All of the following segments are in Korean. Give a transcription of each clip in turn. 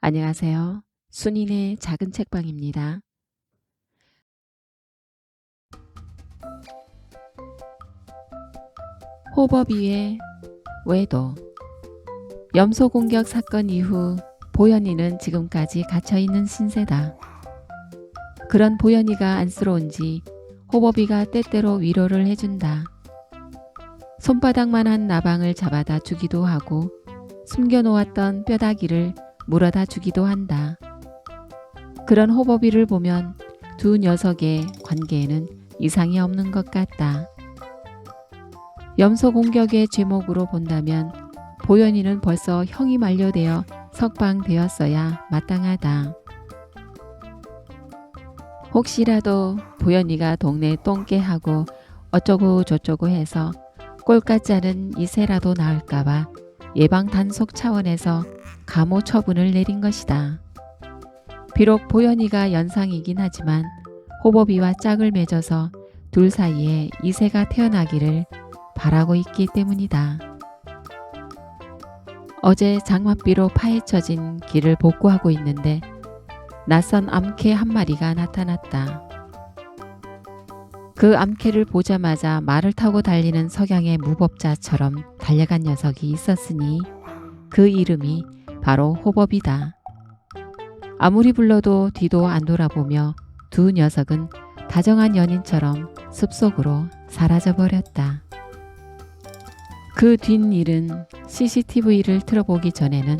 안녕하세요. 순인의 작은 책방입니다. 호버비의 외도. 염소 공격 사건 이후 보현이는 지금까지 갇혀있는 신세다. 그런 보현이가 안쓰러운지 호버비가 때때로 위로를 해준다. 손바닥만한 나방을 잡아다 주기도 하고 숨겨놓았던 뼈다귀를 물어다 주기도 한다. 그런 호버비를 보면 두 녀석의 관계에는 이상이 없는 것 같다. 염소 공격의 제목으로 본다면 보현이는 벌써 형이 만료되어 석방되었어야 마땅하다. 혹시라도 보현이가 동네 똥개하고 어쩌고 저쩌고 해서 꼴같지 않은 이세라도 나을까봐 예방 단속 차원에서 감호 처분을 내린 것이다. 비록 보현이가 연상이긴 하지만 호버비와 짝을 맺어서 둘 사이에 이세가 태어나기를 바라고 있기 때문이다. 어제 장맛비로 파헤쳐진 길을 복구하고 있는데 낯선 암캐 한 마리가 나타났다. 그 암캐를 보자마자 말을 타고 달리는 석양의 무법자처럼 달려간 녀석이 있었으니 그 이름이 바로 호버비다. 아무리 불러도 뒤도 안 돌아보며 두 녀석은 다정한 연인처럼 숲속으로 사라져버렸다. 그 뒷일은 CCTV를 틀어보기 전에는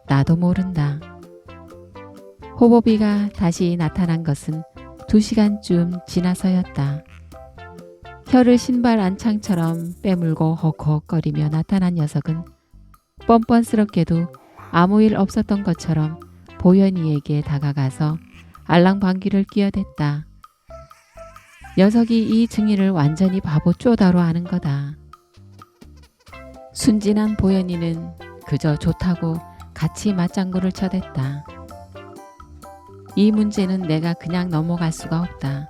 나도 모른다. 호버비가 다시 나타난 것은 2시간쯤 지나서였다. 혀를 신발 안창처럼 빼물고 헉헉거리며 나타난 녀석은 뻔뻔스럽게도 아무 일 없었던 것처럼 보현이에게 다가가서 알랑방귀를 끼어댔다. 녀석이 이 증인을 완전히 바보 쪼다로 아는 거다. 순진한 보현이는 그저 좋다고 같이 맞장구를 쳐댔다. 이 문제는 내가 그냥 넘어갈 수가 없다.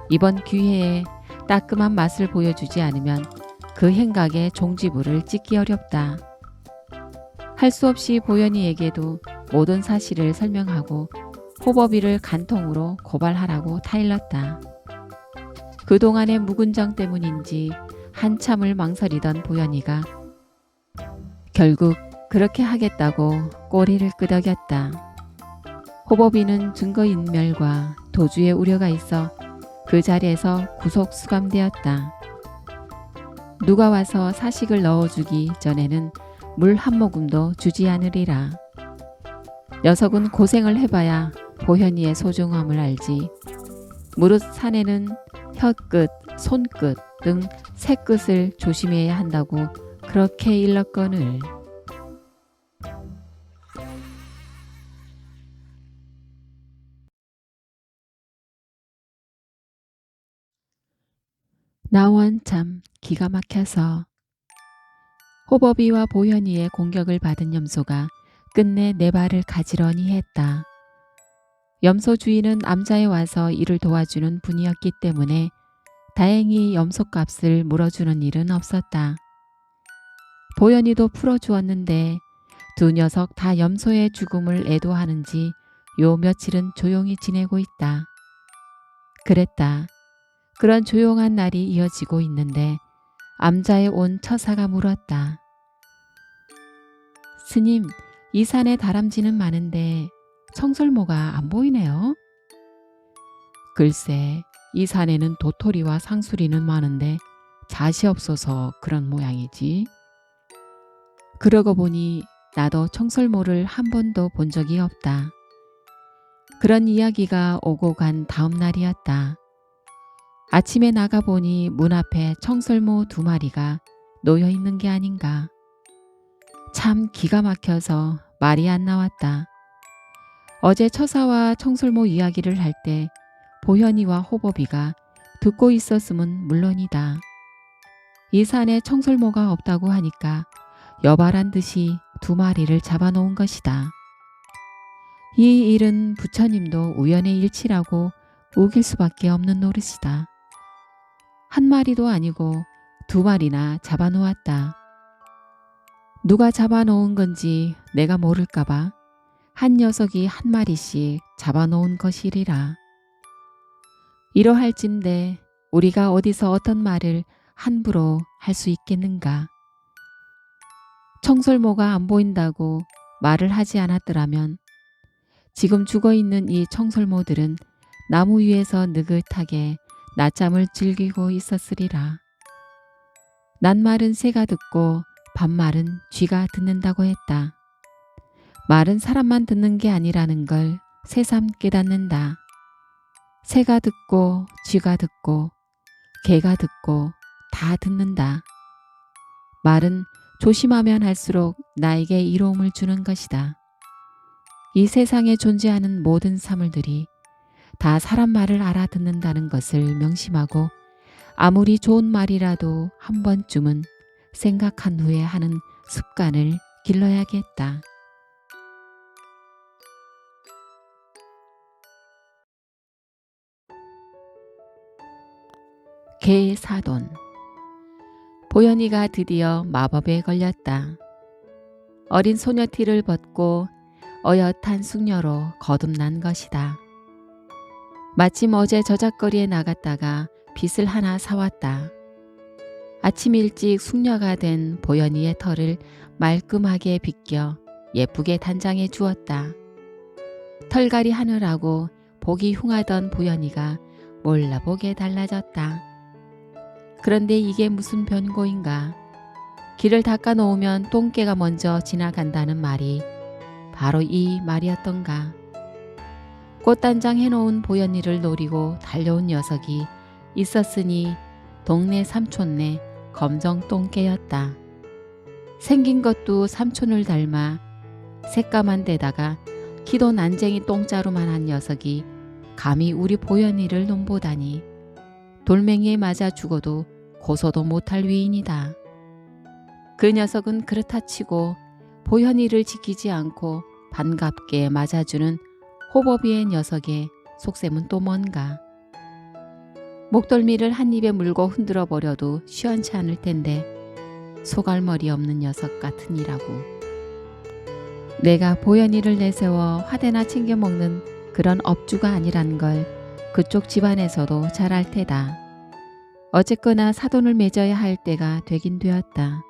이번 기회에 따끔한 맛을 보여주지 않으면 그 행각에 종지부를 찍기 어렵다. 할 수 없이 보현이에게도 모든 사실을 설명하고 호버비를 간통으로 고발하라고 타일렀다. 그동안의 묵은정 때문인지 한참을 망설이던 보현이가 결국 그렇게 하겠다고 꼬리를 끄덕였다. 호버비는 증거인멸과 도주의 우려가 있어 그 자리에서 구속 수감되었다. 누가 와서 사식을 넣어주기 전에는 물 한 모금도 주지 않으리라. 녀석은 고생을 해봐야 보현이의 소중함을 알지. 무릇 사내는 혀끝, 손끝 등 세 끝을 조심해야 한다고 그렇게 일렀거늘. 나원 참 기가 막혀서. 호버비와 보현이의 공격을 받은 염소가 끝내 네 발을 가지런히 했다. 염소 주인은 암자에 와서 이를 도와주는 분이었기 때문에 다행히 염소값을 물어주는 일은 없었다. 보현이도 풀어주었는데 두 녀석 다 염소의 죽음을 애도하는지 요 며칠은 조용히 지내고 있다. 그랬다. 그런 조용한 날이 이어지고 있는데 암자에 온 처사가 물었다. 스님, 이 산에 다람쥐는 많은데 청설모가 안 보이네요. 글쎄, 이 산에는 도토리와 상수리는 많은데 잣이 없어서 그런 모양이지. 그러고 보니 나도 청설모를 한 번도 본 적이 없다. 그런 이야기가 오고 간 다음 날이었다. 아침에 나가보니 문 앞에 청설모 2마리가 놓여있는 게 아닌가. 참 기가 막혀서 말이 안 나왔다. 어제 처사와 청설모 이야기를 할 때 보현이와 호버비가 듣고 있었음은 물론이다. 이 산에 청설모가 없다고 하니까 여발한 듯이 2마리를 잡아놓은 것이다. 이 일은 부처님도 우연의 일치라고 우길 수밖에 없는 노릇이다. 한 마리도 아니고 2마리나 잡아놓았다. 누가 잡아놓은 건지 내가 모를까봐 한 녀석이 한 마리씩 잡아놓은 것이리라. 이러할진대 우리가 어디서 어떤 말을 함부로 할 수 있겠는가. 청설모가 안 보인다고 말을 하지 않았더라면 지금 죽어있는 이 청설모들은 나무 위에서 느긋하게 낮잠을 즐기고 있었으리라. 낮말은 새가 듣고 밤말은 쥐가 듣는다고 했다. 말은 사람만 듣는 게 아니라는 걸 새삼 깨닫는다. 새가 듣고 쥐가 듣고 개가 듣고 다 듣는다. 말은 조심하면 할수록 나에게 이로움을 주는 것이다. 이 세상에 존재하는 모든 사물들이 다 사람 말을 알아듣는다는 것을 명심하고 아무리 좋은 말이라도 한 번쯤은 생각한 후에 하는 습관을 길러야겠다. 개의 사돈. 보현이가 드디어 마법에 걸렸다. 어린 소녀티를 벗고 어엿한 숙녀로 거듭난 것이다. 마침 어제 저작거리에 나갔다가 빗을 하나 사왔다. 아침 일찍 숙녀가 된 보현이의 털을 말끔하게 빗겨 예쁘게 단장해 주었다. 털갈이 하느라고 보기 흉하던 보현이가 몰라보게 달라졌다. 그런데 이게 무슨 변고인가. 길을 닦아 놓으면 똥개가 먼저 지나간다는 말이 바로 이 말이었던가. 꽃단장 해놓은 보현이를 노리고 달려온 녀석이 있었으니 동네 삼촌네 검정 똥개였다. 생긴 것도 삼촌을 닮아 새까만 데다가 키도 난쟁이 똥자루만한 녀석이 감히 우리 보현이를 nom보다니. 돌멩이에 맞아 죽어도 고소도 못할 위인이다. 그 녀석은 그렇다 치고 보현이를 지키지 않고 반갑게 맞아주는 호버비의 녀석의 속셈은 또 뭔가. 목덜미를 한 입에 물고 흔들어 버려도 시원치 않을 텐데 소갈머리 없는 녀석 같으니라고. 내가 보현이를 내세워 화대나 챙겨 먹는 그런 업주가 아니란 걸 그쪽 집안에서도 잘 알 테다. 어쨌거나 사돈을 맺어야 할 때가 되긴 되었다.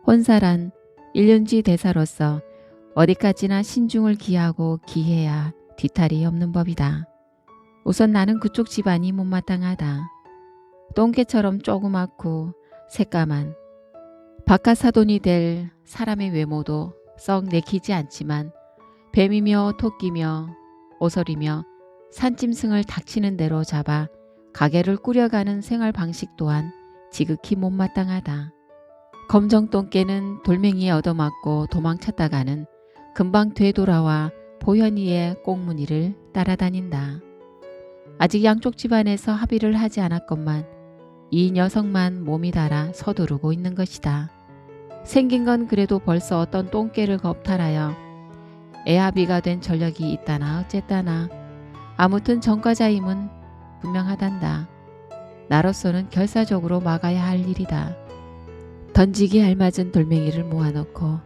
혼사란 일륜지 대사로서 어디까지나 신중을 기하고 기해야 뒤탈이 없는 법이다. 우선 나는 그쪽 집안이 못마땅하다. 똥개처럼 조그맣고 새까만 바깥 사돈이 될 사람의 외모도 썩 내키지 않지만 뱀이며 토끼며 오설이며 산짐승을 닥치는 대로 잡아 가게를 꾸려가는 생활 방식 또한 지극히 못마땅하다. 검정 똥개는 돌멩이에 얻어맞고 도망쳤다가는 금방 되돌아와 보현이의 꽁무니를 따라다닌다. 아직 양쪽 집안에서 합의를 하지 않았건만 이 녀석만 몸이 달아 서두르고 있는 것이다. 생긴 건 그래도 벌써 어떤 똥개를 겁탈하여 애합이가 된 전력이 있다나 어쨌다나 아무튼 전과자임은 분명하단다. 나로서는 결사적으로 막아야 할 일이다. 던지기 알맞은 돌멩이를 모아놓고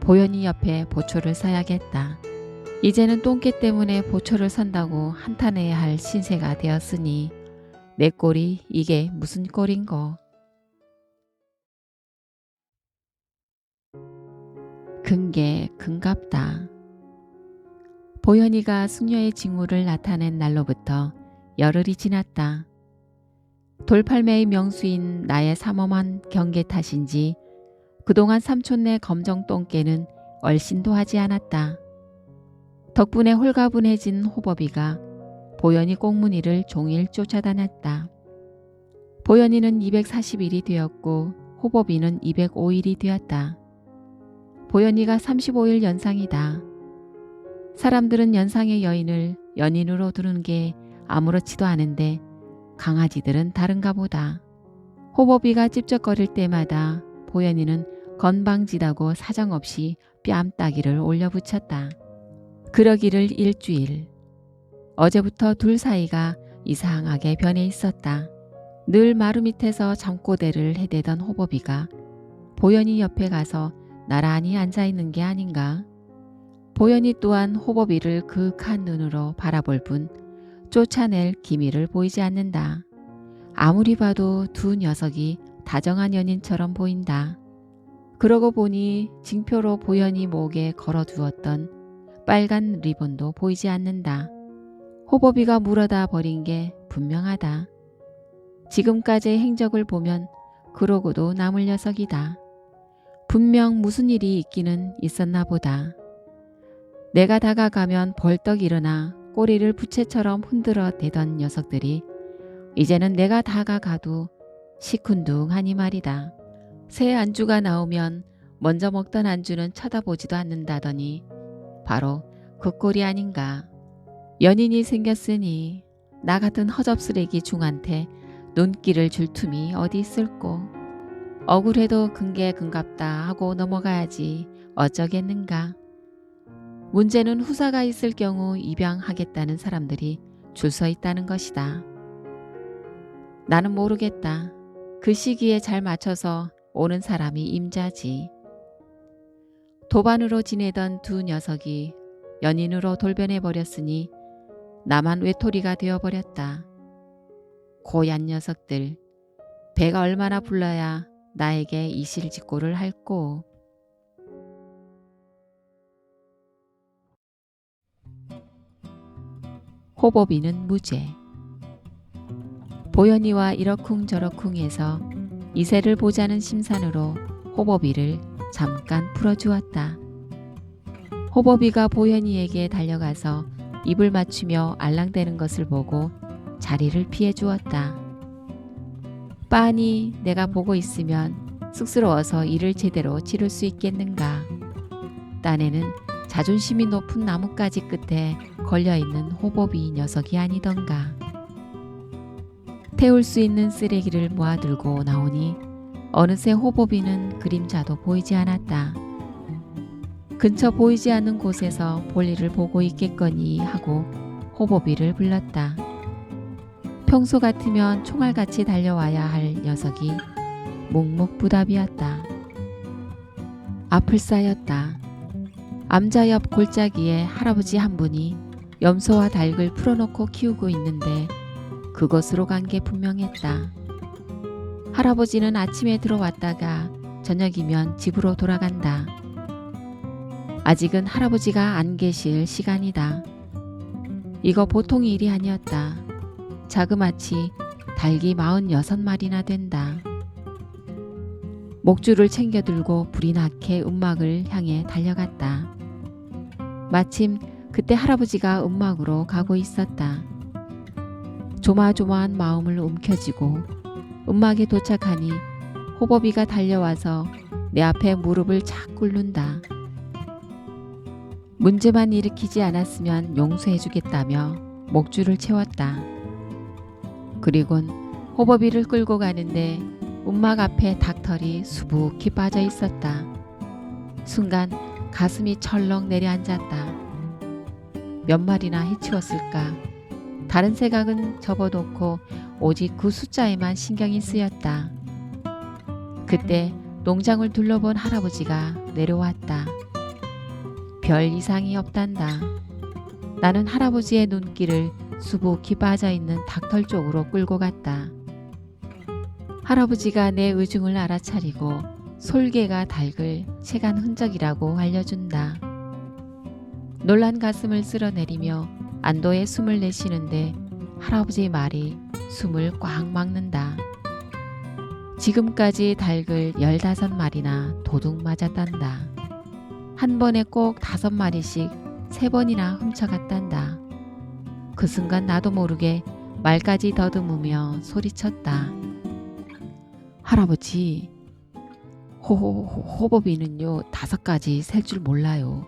보현이 옆에 보초를 서야겠다. 이제는 똥개 때문에 보초를 선다고 한탄해야 할 신세가 되었으니 내 꼴이 이게 무슨 꼴인고. 근게 근갑다. 보현이가 숙녀의 징후를 나타낸 날로부터 열흘이 지났다. 돌팔매의 명수인 나의 삼엄한 경계 탓인지 그동안 삼촌네 검정 똥개는 얼씬도 하지 않았다. 덕분에 홀가분해진 호버비가 보현이 꽁무니를 종일 쫓아다녔다. 보현이는 240일이 되었고 호버비는 205일이 되었다. 보현이가 35일 연상이다. 사람들은 연상의 여인을 연인으로 두는 게 아무렇지도 않은데 강아지들은 다른가 보다. 호버비가 찝쩍거릴 때마다 보현이는 건방지다고 사정없이 뺨따기를 올려붙였다. 그러기를 일주일. 어제부터 둘 사이가 이상하게 변해 있었다. 늘 마루 밑에서 잠꼬대를 해대던 호버비가 보현이 옆에 가서 나란히 앉아있는 게 아닌가. 보현이 또한 호법이를 그윽한 눈으로 바라볼 뿐 쫓아낼 기미를 보이지 않는다. 아무리 봐도 두 녀석이 다정한 연인처럼 보인다. 그러고 보니 징표로 보현이 목에 걸어두었던 빨간 리본도 보이지 않는다. 호법이가 물어다 버린 게 분명하다. 지금까지의 행적을 보면 그러고도 남을 녀석이다. 분명 무슨 일이 있기는 있었나 보다. 내가 다가가면 벌떡 일어나 꼬리를 부채처럼 흔들어 대던 녀석들이 이제는 내가 다가가도 시큰둥하니 말이다. 새 안주가 나오면 먼저 먹던 안주는 쳐다보지도 않는다더니 바로 그 꼴이 아닌가. 연인이 생겼으니 나 같은 허접쓰레기 중한테 눈길을 줄 틈이 어디 있을꼬. 억울해도 근게 근갑다 하고 넘어가야지 어쩌겠는가. 문제는 후사가 있을 경우 입양하겠다는 사람들이 줄 서 있다는 것이다. 나는 모르겠다. 그 시기에 잘 맞춰서 오는 사람이 임자지. 도반으로 지내던 두 녀석이 연인으로 돌변해버렸으니 나만 외톨이가 되어버렸다. 고얀 녀석들, 배가 얼마나 불러야 나에게 이실직고를 할꼬. 호법이는 무죄. 보현이와 이러쿵저러쿵해서 이세를 보자는 심산으로 호법이를 잠깐 풀어주었다. 호법이가 보현이에게 달려가서 입을 맞추며 알랑대는 것을 보고 자리를 피해 주었다. 빤히 내가 보고 있으면 쑥스러워서 일을 제대로 치를 수 있겠는가. 딴에는 자존심이 높은 나뭇가지 끝에 걸려있는 호법이 녀석이 아니던가. 태울 수 있는 쓰레기를 모아들고 나오니 어느새 호법이는 그림자도 보이지 않았다. 근처 보이지 않는 곳에서 볼일을 보고 있겠거니 하고 호법이를 불렀다. 평소 같으면 총알같이 달려와야 할 녀석이 묵묵부답이었다. 앞을 쌓였다. 암자 옆 골짜기에 할아버지 한 분이 염소와 닭을 풀어놓고 키우고 있는데 그곳으로 간 게 분명했다. 할아버지는 아침에 들어왔다가 저녁이면 집으로 돌아간다. 아직은 할아버지가 안 계실 시간이다. 이거 보통 일이 아니었다. 자그마치 닭이 46마리나 된다. 목줄을 챙겨 들고 불이 나게 움막을 향해 달려갔다. 마침 그때 할아버지가 움막으로 가고 있었다. 조마조마한 마음을 움켜쥐고 움막에 도착하니 호법이가 달려와서 내 앞에 무릎을 착 꿇는다. 문제만 일으키지 않았으면 용서해주겠다며 목줄을 채웠다. 그리곤 호법이를 끌고 가는데 움막 앞에 닭털이 수북히 빠져 있었다. 순간 가슴이 철렁 내려앉았다. 몇 마리나 해치웠을까? 다른 생각은 접어놓고 오직 그 숫자에만 신경이 쓰였다. 그때 농장을 둘러본 할아버지가 내려왔다. 별 이상이 없단다. 나는 할아버지의 눈길을 수북히 빠져있는 닭털 쪽으로 끌고 갔다. 할아버지가 내 의중을 알아차리고 솔개가 닭을 채간 흔적이라고 알려준다. 놀란 가슴을 쓸어내리며 안도의 숨을 내쉬는데 할아버지 말이 숨을 꽉 막는다. 지금까지 닭을 15마리나 도둑 맞았단다. 한 번에 꼭 5마리씩 3번이나 훔쳐갔단다. 그 순간 나도 모르게 말까지 더듬으며 소리쳤다. 할아버지, 호법이는요 5가지 셀 줄 몰라요.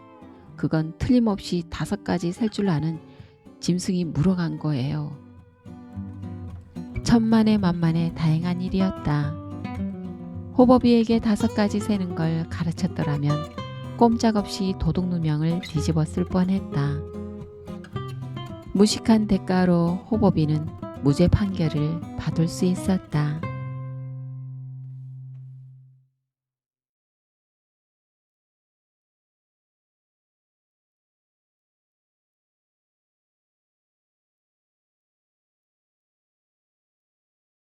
그건 틀림없이 5가지 셀 줄 아는 짐승이 물어간 거예요. 천만에 만만에 다행한 일이었다. 호법이에게 5가지 세는 걸 가르쳤더라면 꼼짝없이 도둑 누명을 뒤집었을 뻔했다. 무식한 대가로 호법이는 무죄 판결을 받을 수 있었다.